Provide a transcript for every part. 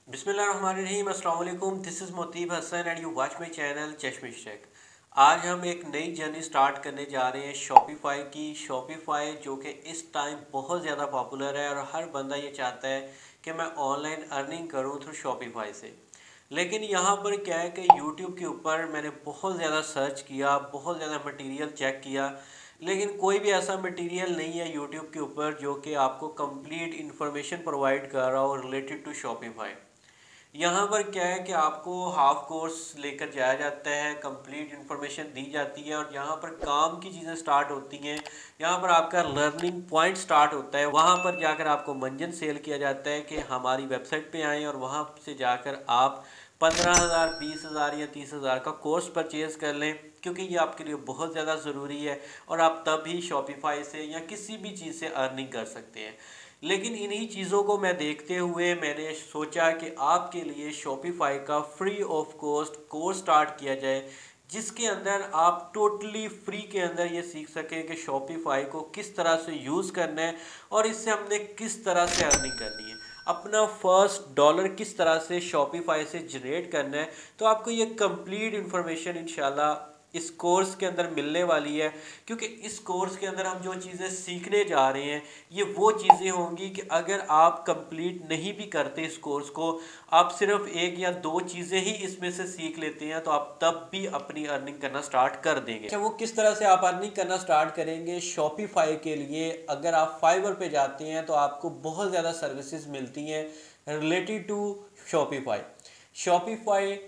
बिस्मिल्लाहिर्रहमानिर्रहीम अस्सलाम वालेकुम। This is Motib Hasan and you watch my channel Chashmish tech. आज हम एक नई जर्नी स्टार्ट करने जा रहे हैं शॉपिफाई की। शॉपिफाई जो कि इस टाइम बहुत ज़्यादा पॉपुलर है और हर बंदा ये चाहता है कि मैं ऑनलाइन अर्निंग करूँ थ्रू शॉपिफाई से। लेकिन यहाँ पर क्या है कि यूट्यूब के ऊपर मैंने बहुत ज़्यादा सर्च किया, बहुत ज़्यादा मटेरियल चेक किया, लेकिन कोई भी ऐसा मटेरियल नहीं है यूट्यूब के ऊपर जो कि आपको कंप्लीट इन्फॉर्मेशन प्रोवाइड कर रहा हो रिलेटेड टू शॉपिफाई। यहाँ पर क्या है कि आपको हाफ कोर्स लेकर जाया जाता है, कंप्लीट इन्फॉर्मेशन दी जाती है और यहाँ पर काम की चीज़ें स्टार्ट होती हैं। यहाँ पर आपका लर्निंग पॉइंट स्टार्ट होता है। वहाँ पर जाकर आपको मंजन सेल किया जाता है कि हमारी वेबसाइट पे आएँ और वहाँ से जाकर आप 15,000 20,000 या 30,000 का कोर्स परचेज़ कर लें, क्योंकि ये आपके लिए बहुत ज़्यादा ज़रूरी है और आप तभी शॉपिफाई से या किसी भी चीज़ से अर्निंग कर सकते हैं। लेकिन इन्हीं चीज़ों को मैं देखते हुए मैंने सोचा कि आपके लिए शॉपिफाई का free of cost course start किया जाए, जिसके अंदर आप टोटली फ्री के अंदर ये सीख सकें कि शॉपिफाई को किस तरह से यूज़ करना है और इससे हमने किस तरह से अर्निंग करनी है, अपना फर्स्ट डॉलर किस तरह से शॉपिफाई से जनरेट करना है। तो आपको ये कंप्लीट इन्फॉर्मेशन इंशाल्लाह इस कोर्स के अंदर मिलने वाली है, क्योंकि इस कोर्स के अंदर हम जो चीज़ें सीखने जा रहे हैं ये वो चीज़ें होंगी कि अगर आप कंप्लीट नहीं भी करते इस कोर्स को, आप सिर्फ एक या दो चीज़ें ही इसमें से सीख लेते हैं, तो आप तब भी अपनी अर्निंग करना स्टार्ट कर देंगे। अच्छा, वो किस तरह से आप अर्निंग करना स्टार्ट करेंगे शॉपिफाई के लिए? अगर आप फाइवर पे जाते हैं तो आपको बहुत ज़्यादा सर्विसेज मिलती हैं रिलेटेड टू शॉपिफाई। शॉपिफाई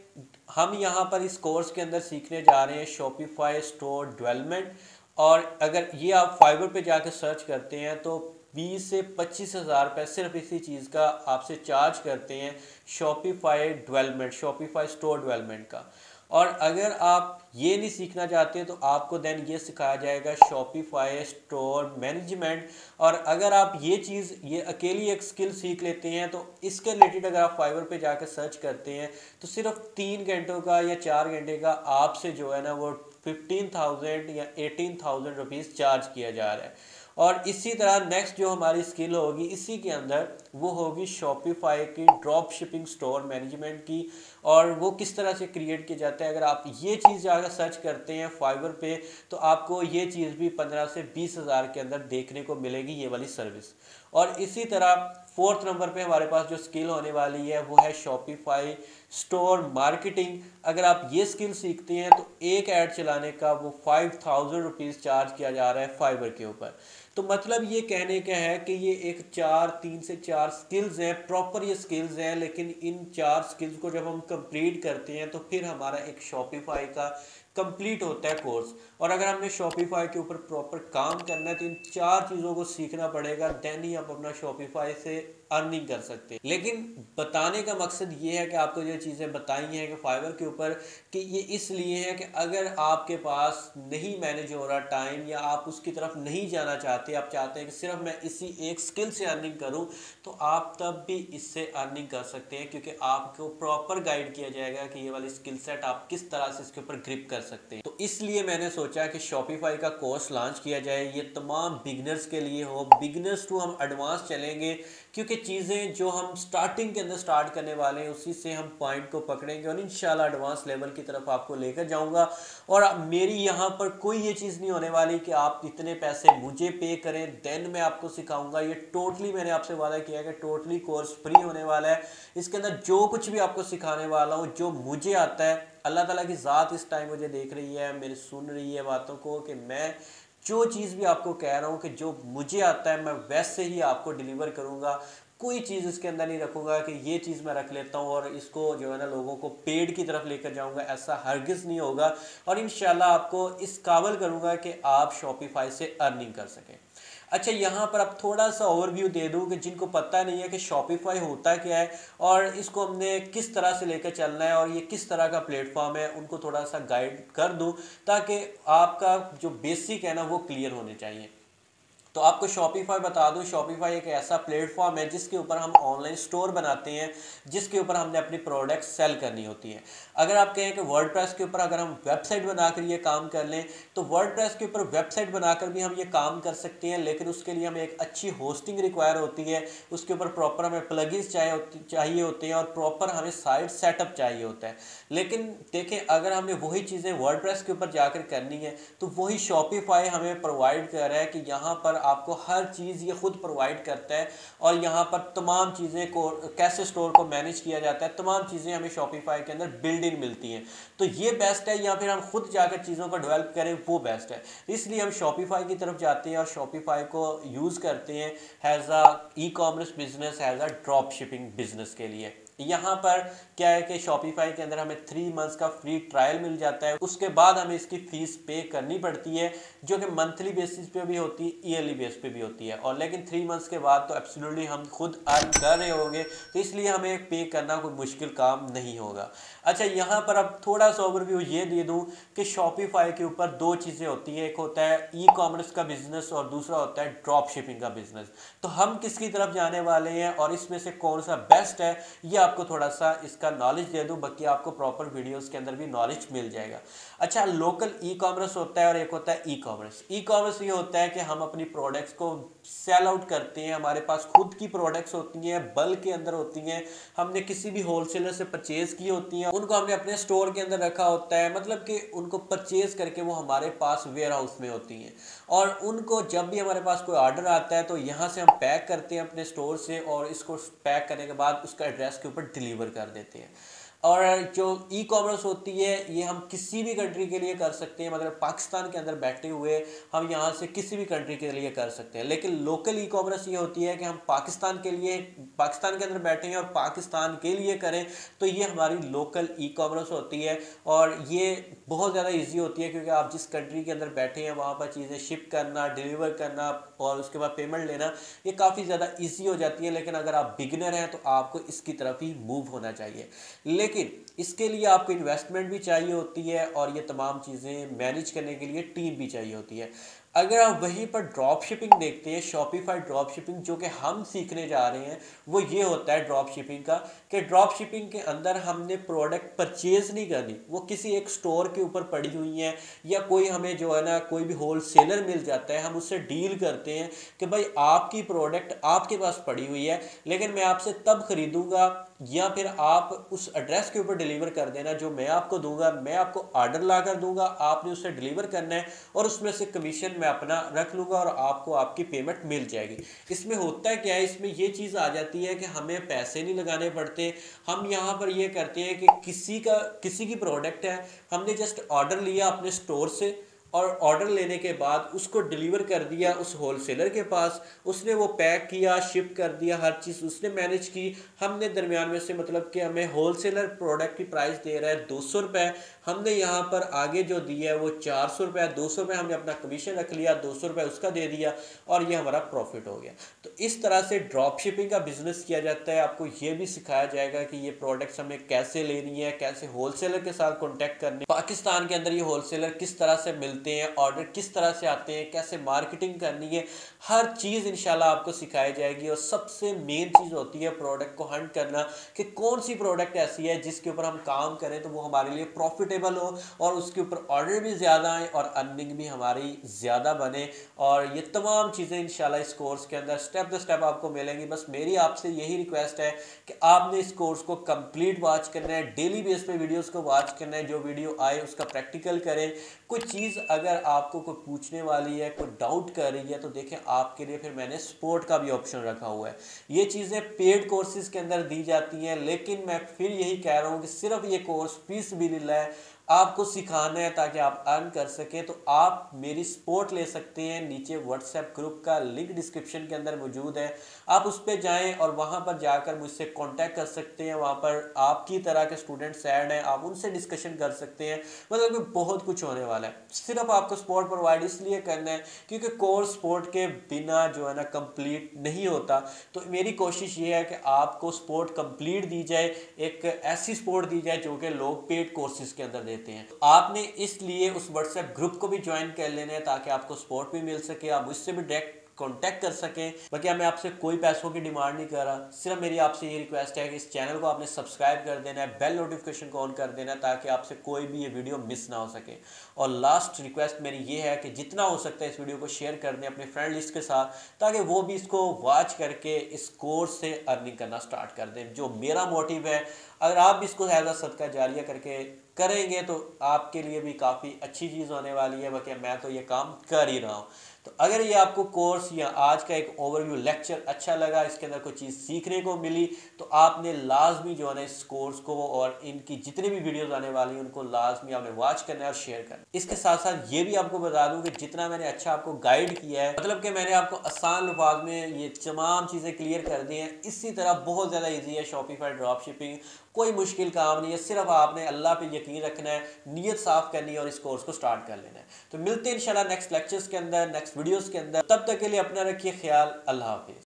हम यहाँ पर इस कोर्स के अंदर सीखने जा रहे हैं शॉपिफाई स्टोर डेवलपमेंट। और अगर ये आप फाइवर पे जाकर सर्च करते हैं तो 20 से 25,000 रुपये सिर्फ इसी चीज़ का आपसे चार्ज करते हैं, Shopify development, Shopify store development का। और अगर आप ये नहीं सीखना चाहते तो आपको देन ये सिखाया जाएगा शॉपिफाई स्टोर मैनेजमेंट। और अगर आप ये चीज़ ये अकेली एक स्किल सीख लेते हैं तो इसके रिलेटेड अगर आप फाइवर पे जाकर सर्च करते हैं तो सिर्फ 3 घंटों का या 4 घंटे का आपसे जो है ना वो 15,000 या 18,000 रुपीज़ चार्ज किया जा रहा है। और इसी तरह नेक्स्ट जो हमारी स्किल होगी इसी के अंदर वो होगी शॉपिफाई की ड्रॉप शिपिंग स्टोर मैनेजमेंट की। और वो किस तरह से क्रिएट किया जाता है, अगर आप ये चीज़ जाकर सर्च करते हैं फाइवर पे तो आपको ये चीज़ भी 15 से 20,000 के अंदर देखने को मिलेगी, ये वाली सर्विस। और इसी तरह फोर्थ नंबर पे हमारे पास जो स्किल होने वाली है वो है शॉपिफाई स्टोर मार्केटिंग। अगर आप ये स्किल सीखते हैं तो एक ऐड चलाने का वो 5,000 रुपीज़ चार्ज किया जा रहा है फाइवर के ऊपर। तो मतलब ये कहने का है कि ये एक 3 से 4 स्किल्स हैं, प्रॉपर ये स्किल्स हैं। लेकिन इन 4 स्किल्स को जब हम कंप्लीट करते हैं तो फिर हमारा एक शॉपिफाई का कंप्लीट होता है कोर्स। और अगर हमने शॉपिफाई के ऊपर प्रॉपर काम करना है तो इन 4 चीज़ों को सीखना पड़ेगा, देन ही आप अपना शॉपिफाई से अर्निंग कर सकते हैं। लेकिन बताने का मकसद ये है कि आपको जो चीज़ें बताई हैं कि फाइवर के ऊपर, कि ये इसलिए है कि अगर आपके पास नहीं मैनेज हो रहा टाइम या आप उसकी तरफ नहीं जाना चाहते, आप चाहते हैं कि सिर्फ मैं इसी एक स्किल से अर्निंग करूं, तो आप तब भी इससे अर्निंग कर सकते हैं, क्योंकि आपको प्रॉपर गाइड किया जाएगा कि ये वाली स्किल सेट आप किस तरह से इसके ऊपर ग्रिप कर सकते हैं। तो इसलिए मैंने सोचा कि शॉपिफाई का कोर्स लॉन्च किया जाए, ये तमाम बिगनर्स के लिए हो, बिगनर्स टू हम एडवांस चलेंगे, क्योंकि चीज़ें जो हम स्टार्टिंग के अंदर स्टार्ट करने वाले हैं उसी से हम पॉइंट को पकड़ेंगे और इंशाल्लाह एडवांस लेवल की तरफ आपको लेकर जाऊंगा। और मेरी यहाँ पर कोई ये चीज़ नहीं होने वाली कि आप इतने पैसे मुझे पे करें देन मैं आपको सिखाऊंगा। ये टोटली मैंने आपसे वादा किया कि टोटली कोर्स फ्री होने वाला है। इसके अंदर जो कुछ भी आपको सिखाने वाला हूँ, जो मुझे आता है, अल्लाह ताला की ज़ात इस टाइम मुझे देख रही है, मेरी सुन रही है बातों को, कि मैं जो चीज़ भी आपको कह रहा हूँ कि जो मुझे आता है मैं वैसे ही आपको डिलीवर करूँगा। कोई चीज़ इसके अंदर नहीं रखूँगा कि ये चीज़ मैं रख लेता हूँ और इसको जो है ना लोगों को पेड की तरफ लेकर जाऊँगा, ऐसा हरगिज़ नहीं होगा। और इंशाल्लाह आपको इस काबिल करूँगा कि आप शॉपिफाई से अर्निंग कर सकें। अच्छा, यहाँ पर अब थोड़ा सा ओवरव्यू दे दूँ कि जिनको पता नहीं है कि शॉपिफाई होता क्या है और इसको हमने किस तरह से लेकर चलना है और ये किस तरह का प्लेटफॉर्म है, उनको थोड़ा सा गाइड कर दूँ ताकि आपका जो बेसिक है ना वो क्लियर होने चाहिए। तो आपको शॉपिफाई बता दूं, शॉपिफाई एक ऐसा प्लेटफॉर्म है जिसके ऊपर हम ऑनलाइन स्टोर बनाते हैं, जिसके ऊपर हमने अपनी प्रोडक्ट सेल करनी होती है। अगर आप कहें कि वर्डप्रेस के ऊपर अगर हम वेबसाइट बनाकर ये काम कर लें, तो वर्डप्रेस के ऊपर वेबसाइट बनाकर भी हम ये काम कर सकते हैं, लेकिन उसके लिए हमें एक अच्छी होस्टिंग रिक्वायर होती है, उसके ऊपर प्रॉपर हमें प्लगइन्स चाहिए होते हैं और प्रॉपर हमें साइट सेटअप चाहिए होता है। लेकिन देखें, अगर हमें वही चीज़ें वर्डप्रेस के ऊपर जाकर करनी है तो वही शॉपिफाई हमें प्रोवाइड कर रहा है कि यहाँ पर आपको हर चीज़ ये खुद प्रोवाइड करता है और यहाँ पर तमाम चीज़ें को कैसे स्टोर को मैनेज किया जाता है, तमाम चीज़ें हमें शॉपिफाई के अंदर बिल्ड इन मिलती हैं। तो ये बेस्ट है, या फिर हम खुद जाकर चीज़ों को डेवलप करें वो बेस्ट है। इसलिए हम शॉपिफाई की तरफ जाते हैं और शॉपिफाई को यूज़ करते हैं as a e commerce business, as a drop shipping business के लिए। यहाँ पर क्या है कि शॉपिफाई के अंदर हमें 3 मंथ्स का फ्री ट्रायल मिल जाता है, उसके बाद हमें इसकी फीस पे करनी पड़ती है, जो कि मंथली बेसिस पे भी होती है, ईयरली बेस पे भी होती है। और लेकिन 3 मंथ्स के बाद तो एब्सोल्युटली हम खुद अर्न कर रहे होंगे, तो इसलिए हमें पे करना कोई मुश्किल काम नहीं होगा। अच्छा, यहाँ पर अब थोड़ा सा ओवरव्यू ये दे दूँ कि शॉपिफाई के ऊपर 2 चीज़ें होती हैं, एक होता है ई कॉमर्स का बिजनेस और दूसरा होता है ड्रॉप शिपिंग का बिजनेस। तो हम किसकी तरफ जाने वाले हैं और इसमें से कौन सा बेस्ट है, ये आपको थोड़ा सा इसका नॉलेज दे दूं, बाकी आपको प्रॉपर वीडियोस के अंदर भी नॉलेज मिल जाएगा। अच्छा, लोकल ई कॉमर्स होता है और एक होता है ई कॉमर्स। ई कॉमर्स ये होता है कि हम अपनी प्रोडक्ट्स को सेल आउट करते हैं, हमारे पास खुद की प्रोडक्ट्स होती हैं, बल्क के अंदर होती हैं, हमने किसी भी होलसेलर से परचेज की होती हैं, उनको हमने अपने स्टोर के अंदर रखा होता है, मतलब कि उनको परचेज करके वो हमारे पास वेयर हाउस में होती हैं और उनको जब भी हमारे पास कोई ऑर्डर आता है तो यहाँ से हम पैक करते हैं अपने स्टोर से और इसको पैक करने के बाद उसका एड्रेस के ऊपर डिलीवर कर देते हैं। और जो ई कॉमर्स होती है ये हम किसी भी कंट्री के लिए कर सकते हैं, मतलब पाकिस्तान के अंदर बैठे हुए हम यहाँ से किसी भी कंट्री के लिए कर सकते हैं। लेकिन लोकल ई कॉमर्स ये होती है कि हम पाकिस्तान के लिए, पाकिस्तान के अंदर बैठे हैं और पाकिस्तान के लिए करें, तो ये हमारी लोकल ई कॉमर्स होती है। और ये बहुत ज़्यादा ईजी होती है क्योंकि आप जिस कंट्री के अंदर बैठे हैं वहाँ पर चीज़ें शिप करना, डिलीवर करना और उसके बाद पेमेंट लेना, ये काफ़ी ज़्यादा ईजी हो जाती है। लेकिन अगर आप बिगिनर हैं तो आपको इसकी तरफ ही मूव होना चाहिए, लेकिन इसके लिए आपको इन्वेस्टमेंट भी चाहिए होती है और ये तमाम चीज़ें मैनेज करने के लिए टीम भी चाहिए होती है। अगर आप वहीं पर ड्रॉप शिपिंग देखते हैं, शॉपिफाई ड्रॉप शिपिंग जो कि हम सीखने जा रहे हैं, वो ये होता है ड्रॉप शिपिंग का कि ड्रॉप शिपिंग के अंदर हमने प्रोडक्ट परचेज नहीं करनी, वो किसी एक स्टोर के ऊपर पड़ी हुई हैं या कोई हमें जो है ना कोई भी होलसेलर मिल जाता है, हम उससे डील करते हैं कि भाई आपकी प्रोडक्ट आपके पास पड़ी हुई है, लेकिन मैं आपसे तब खरीदूंगा या फिर आप उस एड्रेस के ऊपर डिलीवर कर देना जो मैं आपको दूंगा, मैं आपको ऑर्डर ला कर दूंगा, आपने उससे डिलीवर करना है और उसमें से कमीशन मैं अपना रख लूंगा और आपको आपकी पेमेंट मिल जाएगी। इसमें होता है क्या है, इसमें ये चीज़ आ जाती है कि हमें पैसे नहीं लगाने पड़ते। हम यहाँ पर ये करते हैं कि किसी की प्रोडक्ट है, हमने जस्ट ऑर्डर लिया अपने स्टोर से और ऑर्डर लेने के बाद उसको डिलीवर कर दिया उस होलसेलर के पास, उसने वो पैक किया, शिप कर दिया, हर चीज़ उसने मैनेज की। हमने दरमियान में से, मतलब कि हमें होलसेलर प्रोडक्ट की प्राइस दे रहा है 200 रुपये, हमने यहाँ पर आगे जो दिया है वो 400 रुपये, 200 रुपये हमने अपना कमीशन रख लिया, 200 रुपये उसका दे दिया और ये हमारा प्रॉफिट हो गया। तो इस तरह से ड्रॉप शिपिंग का बिजनेस किया जाता है। आपको ये भी सिखाया जाएगा कि ये प्रोडक्ट्स हमें कैसे लेनी है, कैसे होलसेलर के साथ कॉन्टैक्ट करने, पाकिस्तान के अंदर ये होलसेलर किस तरह से मिलते हैं, ऑर्डर किस तरह से आते हैं, कैसे मार्केटिंग करनी है, हर चीज़ इंशाल्लाह आपको सिखाई जाएगी। और सबसे मेन चीज़ होती है प्रोडक्ट को हंट करना कि कौन सी प्रोडक्ट ऐसी है जिसके ऊपर हम काम करें तो वो हमारे लिए प्रॉफिटेबल हो और उसके ऊपर ऑर्डर भी ज़्यादा आए और अर्निंग भी हमारी ज़्यादा बने। और ये तमाम चीज़ें इंशाल्लाह इस कोर्स के अंदर स्टेप बाय स्टेप आपको मिलेंगी। बस मेरी आपसे यही रिक्वेस्ट है कि आपने इस कोर्स को कंप्लीट वॉच करना है, डेली बेस पे वीडियोस को वॉच करना है, जो वीडियो आए उसका प्रैक्टिकल करें। कोई चीज़ अगर आपको कोई पूछने वाली है, कोई डाउट कर रही है, तो देखें आपके लिए फिर मैंने सपोर्ट का भी ऑप्शन रखा हुआ है। ये चीज़ें पेड कोर्सेज के अंदर दी जाती हैं, लेकिन मैं फिर यही कह रहा हूँ कि सिर्फ ये कोर्स फीस भी नहीं है, आपको सिखाना है ताकि आप अर्न कर सकें। तो आप मेरी सपोर्ट ले सकते हैं, नीचे व्हाट्सएप ग्रुप का लिंक डिस्क्रिप्शन के अंदर मौजूद है, आप उस पर जाएं और वहां पर जाकर मुझसे कांटेक्ट कर सकते हैं। वहां पर आपकी तरह के स्टूडेंट्स ऐड हैं, आप उनसे डिस्कशन कर सकते हैं, मतलब कि बहुत कुछ होने वाला है। सिर्फ आपको सपोर्ट प्रोवाइड इसलिए करना है क्योंकि कोर्स सपोर्ट के बिना जो है ना कंप्लीट नहीं होता। तो मेरी कोशिश ये है कि आपको सपोर्ट कंप्लीट दी जाए, एक ऐसी सपोर्ट दी जाए जो कि लोग पेड कोर्सेज के अंदर देते हैं। तो आपने इसलिए उस व्हाट्सएप ग्रुप को भी ज्वाइन कर लेना है ताकि आपको सपोर्ट भी मिल सके, आप मुझसे भी डायरेक्ट कांटेक्ट कर सकें। बाकी मैं आपसे कोई पैसों की डिमांड नहीं कर रहा, सिर्फ मेरी आपसे ये रिक्वेस्ट है कि इस चैनल को आपने सब्सक्राइब कर देना है, बेल नोटिफिकेशन को ऑन कर देना है ताकि आपसे कोई भी ये वीडियो मिस ना हो सके। और लास्ट रिक्वेस्ट मेरी ये है कि जितना हो सकता है इस वीडियो को शेयर कर दें अपने फ्रेंड लिस्ट के साथ, ताकि वो भी इसको वॉच करके इस कोर्स से अर्निंग करना स्टार्ट कर दें। जो मेरा मोटिव है, अगर आप भी इसको एज अ सदका जारिया करके करेंगे तो आपके लिए भी काफ़ी अच्छी चीज़ होने वाली है। बाकी मैं तो ये काम कर ही रहा हूँ। तो अगर ये आपको कोर्स या आज का एक ओवरव्यू लेक्चर अच्छा लगा, इसके अंदर कोई चीज़ सीखने को मिली, तो आपने लाजमी जो है ना इस कोर्स को और इनकी जितनी भी वीडियोस आने वाली हैं उनको लाजमी आपने वॉच करना है और शेयर करना है। इसके साथ साथ ये भी आपको बता दूं कि जितना मैंने अच्छा आपको गाइड किया है, मतलब कि मैंने आपको आसान लफ्ज़ में ये तमाम चीज़ें क्लियर कर दी हैं, इसी तरह बहुत ज़्यादा ईजी है शॉपिफाई ड्रॉप शिपिंग। कोई मुश्किल काम नहीं है, सिर्फ आपने अल्लाह पे यकीन रखना है, नीयत साफ करनी है और इस कोर्स को स्टार्ट कर लेना है। तो मिलते हैं इंशाल्लाह नेक्स्ट लेक्चर्स के अंदर, नेक्स्ट वीडियोस के अंदर। तब तक के लिए अपना रखिए ख्याल। अल्लाह हाफिज़।